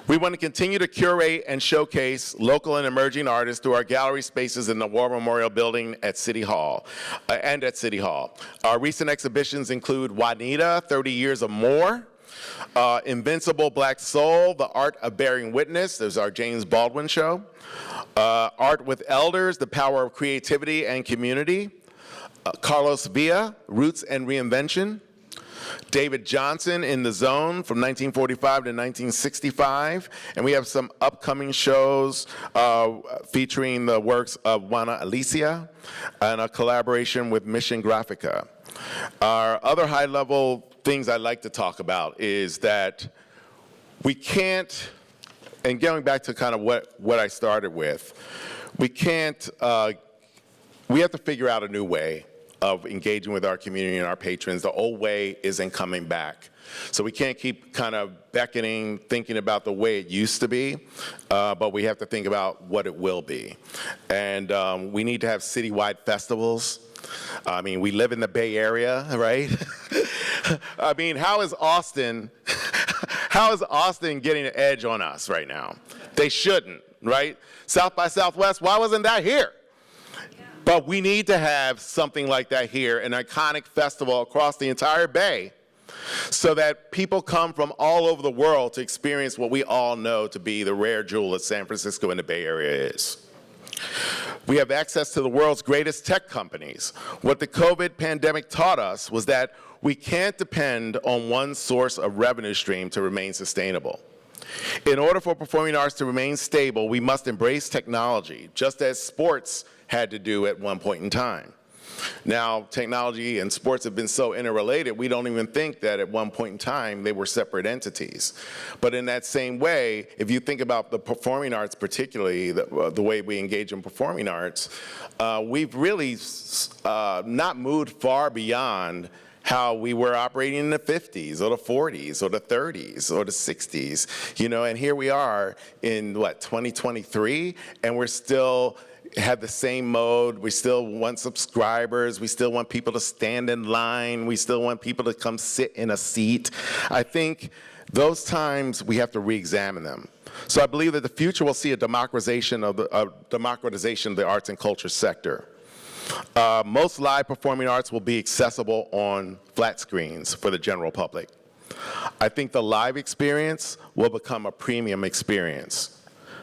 We want to continue to curate and showcase local and emerging artists through our gallery spaces in the Warr Memorial Building at City Hall, and at City Hall. Our recent exhibitions include Juanita, 30 Years or More, Invincible Black Soul, The Art of Bearing Witness, there's our James Baldwin show, Art with Elders, The Power of Creativity and Community, Carlos Villa, Roots and Reinvention, David Johnson, In the Zone, from 1945 to 1965. And we have some upcoming shows featuring the works of Juana Alicia and a collaboration with Mission Graphica. Our other high-level things I'd like to talk about is that we can't, and going back to kind of what I started with, we have to figure out a new way of engaging with our community and our patrons. The old way isn't coming back. So we can't keep kind of beckoning, thinking about the way it used to be, but we have to think about what it will be. And we need to have citywide festivals. I mean, we live in the Bay Area, right? I mean, how is Austin getting an edge on us right now? They shouldn't, right? South by Southwest, why wasn't that here? But we need to have something like that here, an iconic festival across the entire Bay, so that people come from all over the world to experience what we all know to be the rare jewel that San Francisco and the Bay Area is. We have access to the world's greatest tech companies. What the COVID pandemic taught us was that we can't depend on one source of revenue stream to remain sustainable. In order for performing arts to remain stable, we must embrace technology, just as sports had to do at one point in time. Now, technology and sports have been so interrelated, we don't even think that at one point in time they were separate entities. But in that same way, if you think about the performing arts, particularly the way we engage in performing arts, we've really not moved far beyond how we were operating in the 50s or the 40s or the 30s or the 60s, you know, and here we are in, 2023, and we're still have the same mode. We still want subscribers. We still want people to stand in line. We still want people to come sit in a seat. I think those times we have to re-examine them. So I believe that the future will see a democratization of the arts and culture sector. Most live performing arts will be accessible on flat screens for the general public. I think the live experience will become a premium experience.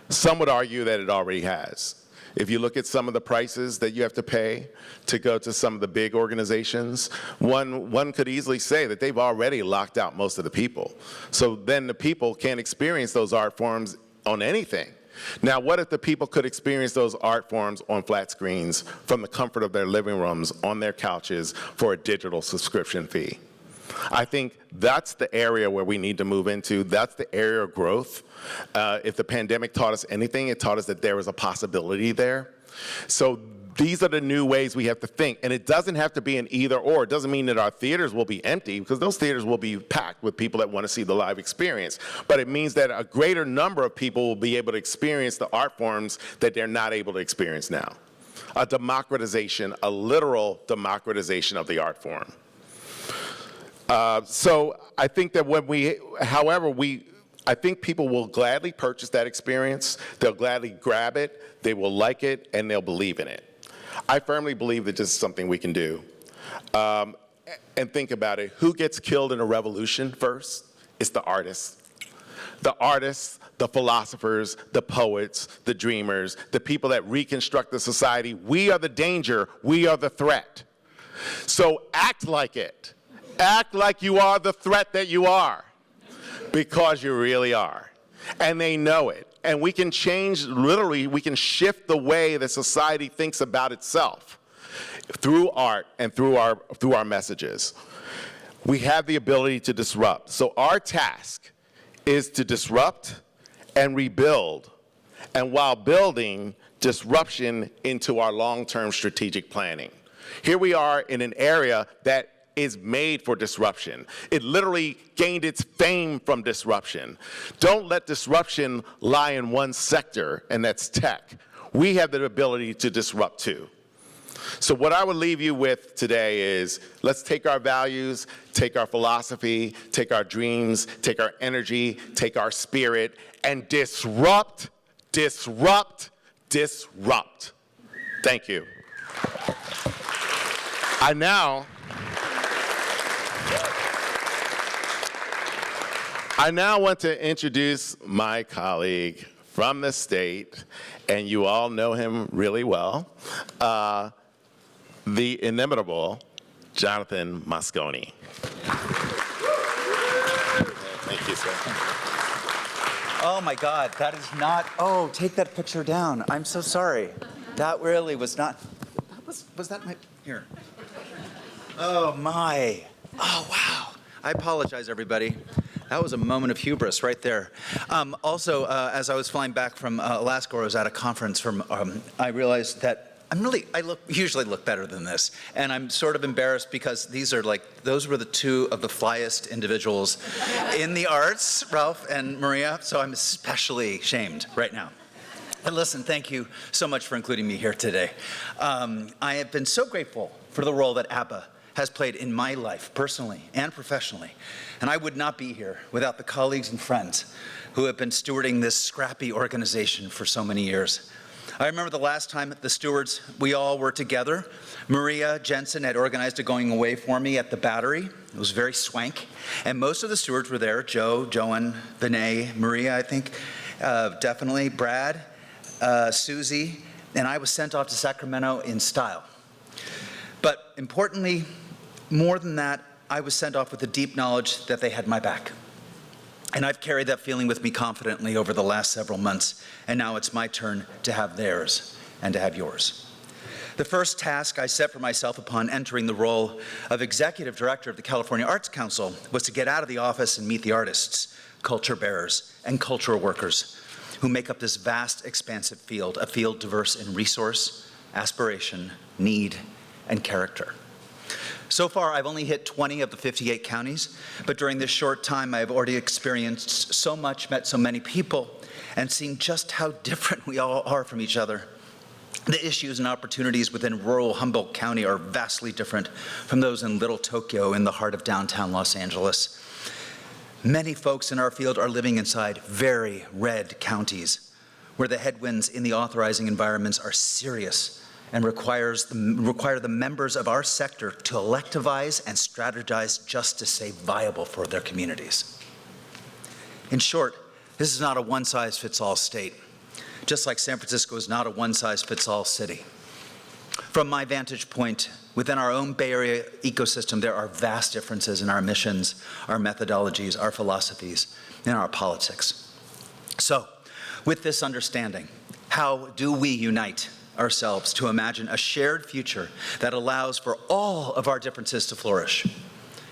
Some would argue that it already has. If you look at some of the prices that you have to pay to go to some of the big organizations, one could easily say that they've already locked out most of the people. So then the people can't experience those art forms on anything. Now, what if the people could experience those art forms on flat screens from the comfort of their living rooms, on their couches, for a digital subscription fee? I think that's the area where we need to move into. That's the area of growth. If the pandemic taught us anything, it taught us that there was a possibility there. So these are the new ways we have to think. And it doesn't have to be an either or. It doesn't mean that our theaters will be empty, because those theaters will be packed with people that want to see the live experience. But it means that a greater number of people will be able to experience the art forms that they're not able to experience now. A democratization, a literal democratization of the art form. So I think that I think people will gladly purchase that experience. They'll gladly grab it, they will like it, and they'll believe in it. I firmly believe that this is something we can do. And think about it. Who gets killed in a revolution first? It's the artists. The artists, the philosophers, the poets, the dreamers, the people that reconstruct the society. We are the danger. We are the threat. So act like it. Act like you are the threat that you are, because you really are. And they know it. And we can change, literally, we can shift the way that society thinks about itself through art and through our messages. We have the ability to disrupt. So our task is to disrupt and rebuild, and while building, disruption into our long-term strategic planning. Here we are in an area that is made for disruption. It literally gained its fame from disruption. Don't let disruption lie in one sector, and that's tech. We have the ability to disrupt too. So what I would leave you with today is, let's take our values, take our philosophy, take our dreams, take our energy, take our spirit, and disrupt, disrupt, disrupt. Thank you. I now want to introduce my colleague from the state, and you all know him really well, the inimitable Johnathan Moscone. Thank you, sir. Oh my God, that is not, oh, take that picture down. I'm so sorry. That really was not, was that my, here. Oh my, oh wow. I apologize, everybody. That was a moment of hubris right there. Also, as I was flying back from Alaska, where I was at a conference, I realized that I usually look better than this, and I'm sort of embarrassed because those were the two of the flyest individuals in the arts, Ralph and Maria, so I'm especially shamed right now. And listen, thank you so much for including me here today. I have been so grateful for the role that ABBA has played in my life, personally and professionally, and I would not be here without the colleagues and friends who have been stewarding this scrappy organization for so many years. I remember the last time the stewards, we all were together. Maria Jenson had organized a going away for me at the Battery. It was very swank. And most of the stewards were there, Joe, Joan, Vinay, Maria, I think, definitely, Brad, Susie, and I was sent off to Sacramento in style. But importantly, more than that, I was sent off with the deep knowledge that they had my back. And I've carried that feeling with me confidently over the last several months, and now it's my turn to have theirs and to have yours. The first task I set for myself upon entering the role of Executive Director of the California Arts Council was to get out of the office and meet the artists, culture bearers, and cultural workers who make up this vast, expansive field, a field diverse in resource, aspiration, need, and character. So far, I've only hit 20 of the 58 counties, but during this short time, I've already experienced so much, met so many people, and seen just how different we all are from each other. The issues and opportunities within rural Humboldt County are vastly different from those in Little Tokyo in the heart of downtown Los Angeles. Many folks in our field are living inside very red counties, where the headwinds in the authorizing environments are serious and require the members of our sector to electivize and strategize just to stay viable for their communities. In short, this is not a one-size-fits-all state, just like San Francisco is not a one-size-fits-all city. From my vantage point, within our own Bay Area ecosystem, there are vast differences in our missions, our methodologies, our philosophies, and our politics. So, with this understanding, how do we unite ourselves to imagine a shared future that allows for all of our differences to flourish?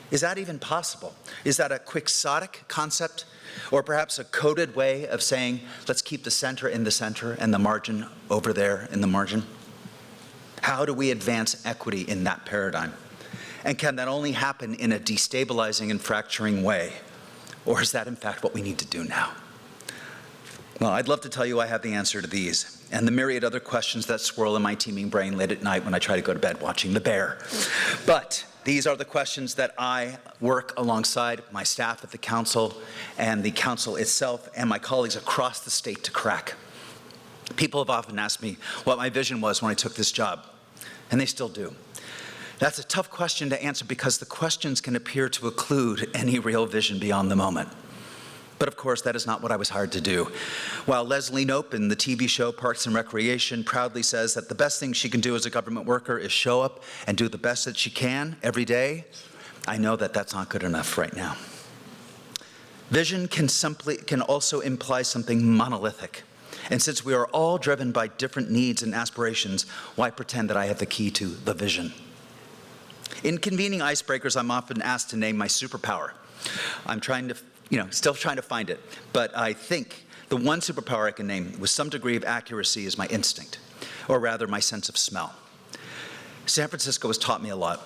Is that even possible? Is that a quixotic concept, or perhaps a coded way of saying, let's keep the center in the center and the margin over there in the margin? How do we advance equity in that paradigm? And can that only happen in a destabilizing and fracturing way? Or is that in fact what we need to do now? Well, I'd love to tell you I have the answer to these and the myriad other questions that swirl in my teeming brain late at night when I try to go to bed watching The Bear. But these are the questions that I work alongside my staff at the council and the council itself and my colleagues across the state to crack. People have often asked me what my vision was when I took this job, and they still do. That's a tough question to answer because the questions can appear to occlude any real vision beyond the moment. But of course, that is not what I was hired to do. While Leslie Knope in the TV show Parks and Recreation proudly says that the best thing she can do as a government worker is show up and do the best that she can every day, I know that that's not good enough right now. Vision can also imply something monolithic. And since we are all driven by different needs and aspirations, why pretend that I have the key to the vision? In convening icebreakers, I'm often asked to name my superpower. I'm still trying to find it, but I think the one superpower I can name with some degree of accuracy is my instinct, or rather my sense of smell. San Francisco has taught me a lot,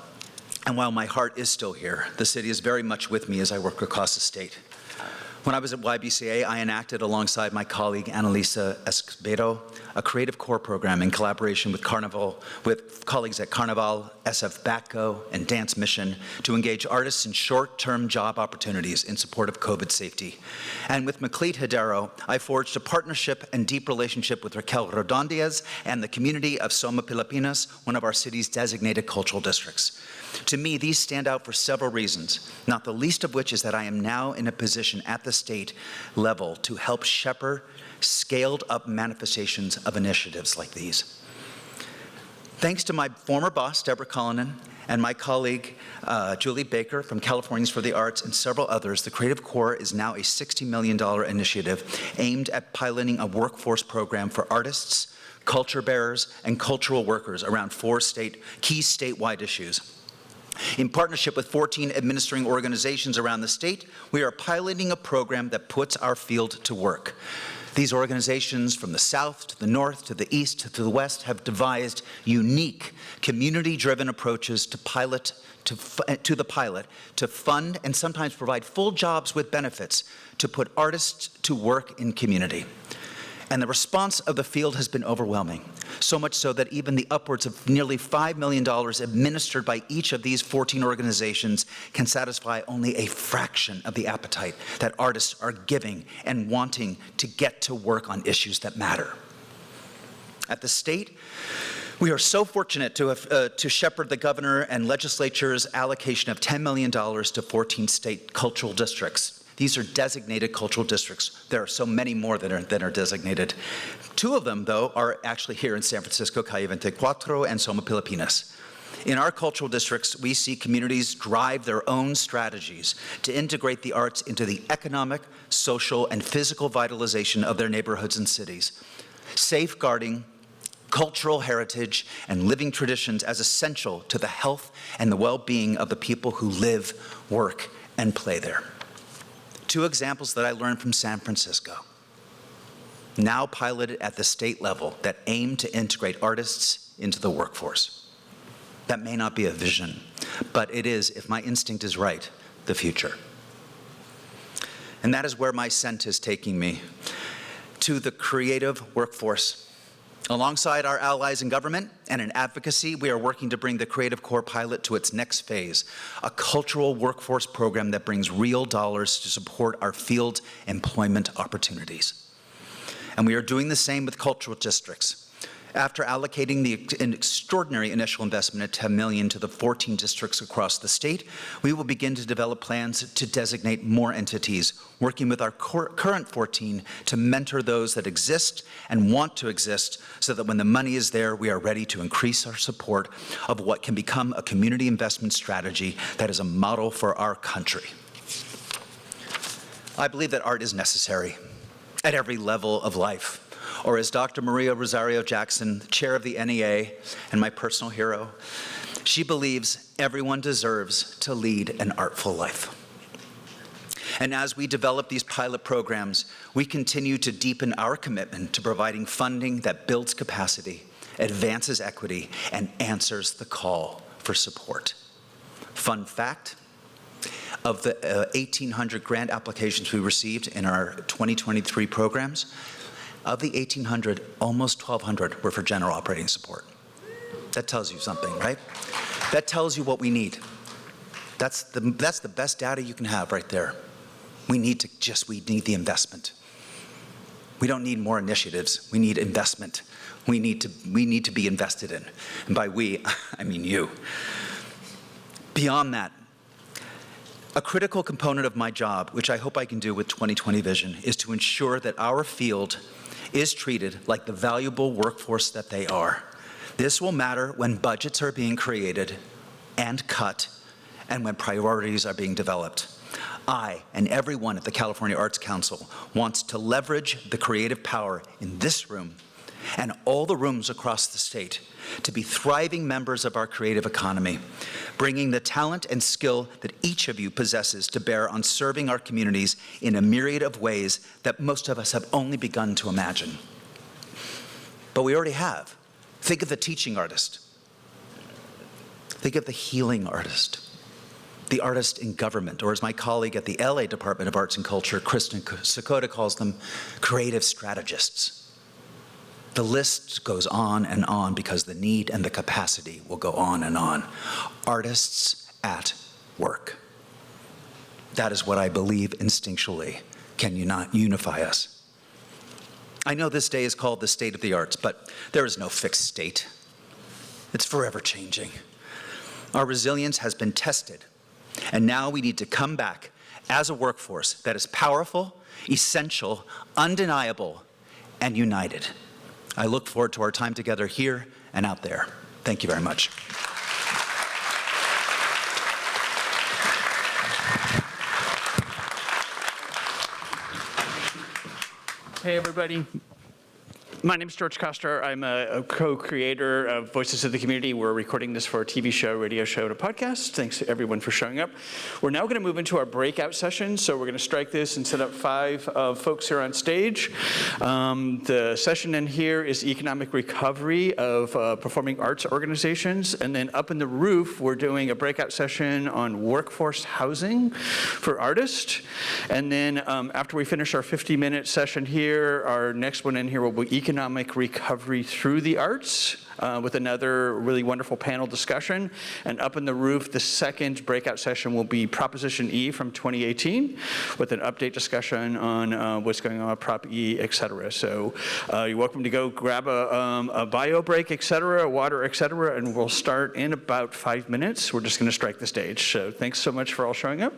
and while my heart is still here, the city is very much with me as I work across the state. When I was at YBCA, I enacted alongside my colleague Annalisa Escobedo a Creative Core program in collaboration with colleagues at Carnival, SFAC, and Dance Mission to engage artists in short-term job opportunities in support of COVID safety. And with Macleod Hidero, I forged a partnership and deep relationship with Raquel Rodondiez and the community of Soma Pilipinas, one of our city's designated cultural districts. To me, these stand out for several reasons, not the least of which is that I am now in a position at the state level to help shepherd scaled-up manifestations of initiatives like these. Thanks to my former boss, Deborah Cullinan, and my colleague, Julie Baker from Californians for the Arts, and several others, the Creative Core is now a $60 million initiative aimed at piloting a workforce program for artists, culture bearers, and cultural workers around 4 key statewide issues. In partnership with 14 administering organizations around the state, we are piloting a program that puts our field to work. These organizations from the south to the north to the east to the west have devised unique community-driven approaches to the pilot to fund and sometimes provide full jobs with benefits to put artists to work in community. And the response of the field has been overwhelming, so much so that even the upwards of nearly $5 million administered by each of these 14 organizations can satisfy only a fraction of the appetite that artists are giving and wanting to get to work on issues that matter. At the state, we are so fortunate to shepherd the governor and legislature's allocation of $10 million to 14 state cultural districts. These are designated cultural districts. There are so many more that are designated. 2 of them, though, are actually here in San Francisco, Calle 24 and Soma Pilipinas. In our cultural districts, we see communities drive their own strategies to integrate the arts into the economic, social, and physical vitalization of their neighborhoods and cities, safeguarding cultural heritage and living traditions as essential to the health and the well-being of the people who live, work, and play there. 2 examples that I learned from San Francisco, now piloted at the state level, that aim to integrate artists into the workforce. That may not be a vision, but it is, if my instinct is right, the future. And that is where my scent is taking me, to the creative workforce. Alongside our allies in government and in advocacy, we are working to bring the Creative Core pilot to its next phase, a cultural workforce program that brings real dollars to support our field employment opportunities. And we are doing the same with cultural districts. After allocating an extraordinary initial investment of $10 million to the 14 districts across the state, we will begin to develop plans to designate more entities, working with our current 14 to mentor those that exist and want to exist, so that when the money is there, we are ready to increase our support of what can become a community investment strategy that is a model for our country. I believe that art is necessary at every level of life. Or as Dr. Maria Rosario Jackson, chair of the NEA and my personal hero, she believes everyone deserves to lead an artful life. And as we develop these pilot programs, we continue to deepen our commitment to providing funding that builds capacity, advances equity, and answers the call for support. Fun fact, of the 1,800 grant applications we received in our 2023 programs, of the 1,800, almost 1,200 were for general operating support. That tells you something, right? That tells you what we need. That's the best data you can have right there. We need the investment. We don't need more initiatives. We need investment. We need to be invested in. And by we, I mean you. Beyond that, a critical component of my job, which I hope I can do with 2020 Vision, is to ensure that our field is treated like the valuable workforce that they are. This will matter when budgets are being created and cut, and when priorities are being developed. I and everyone at the California Arts Council wants to leverage the creative power in this room and all the rooms across the state to be thriving members of our creative economy, bringing the talent and skill that each of you possesses to bear on serving our communities in a myriad of ways that most of us have only begun to imagine. But we already have. Think of the teaching artist. Think of the healing artist, the artist in government, or as my colleague at the LA Department of Arts and Culture, Kristen Sakota, calls them, creative strategists. The list goes on and on because the need and the capacity will go on and on. Artists at work. That is what I believe instinctually can unify us. I know this day is called the State of the Arts, but there is no fixed state. It's forever changing. Our resilience has been tested, and now we need to come back as a workforce that is powerful, essential, undeniable, and united. I look forward to our time together here and out there. Thank you very much. Hey, everybody. My name is George Koster. I'm a co-creator of Voices of the Community. We're recording this for a TV show, radio show, and a podcast. Thanks to everyone for showing up. We're now going to move into our breakout session. So we're going to strike this and set up 5 folks here on stage. The session in here is economic recovery of performing arts organizations. And then up in the roof, we're doing a breakout session on workforce housing for artists. And then after we finish our 50-minute session here, our next one in here will be economic recovery through the arts with another really wonderful panel discussion. And up in the roof, the second breakout session will be Proposition E from 2018 with an update discussion on what's going on with Prop E, et cetera. So you're welcome to go grab a bio break, et cetera, water, et cetera, and we'll start in about 5 minutes. We're just going to strike the stage. So thanks so much for all showing up.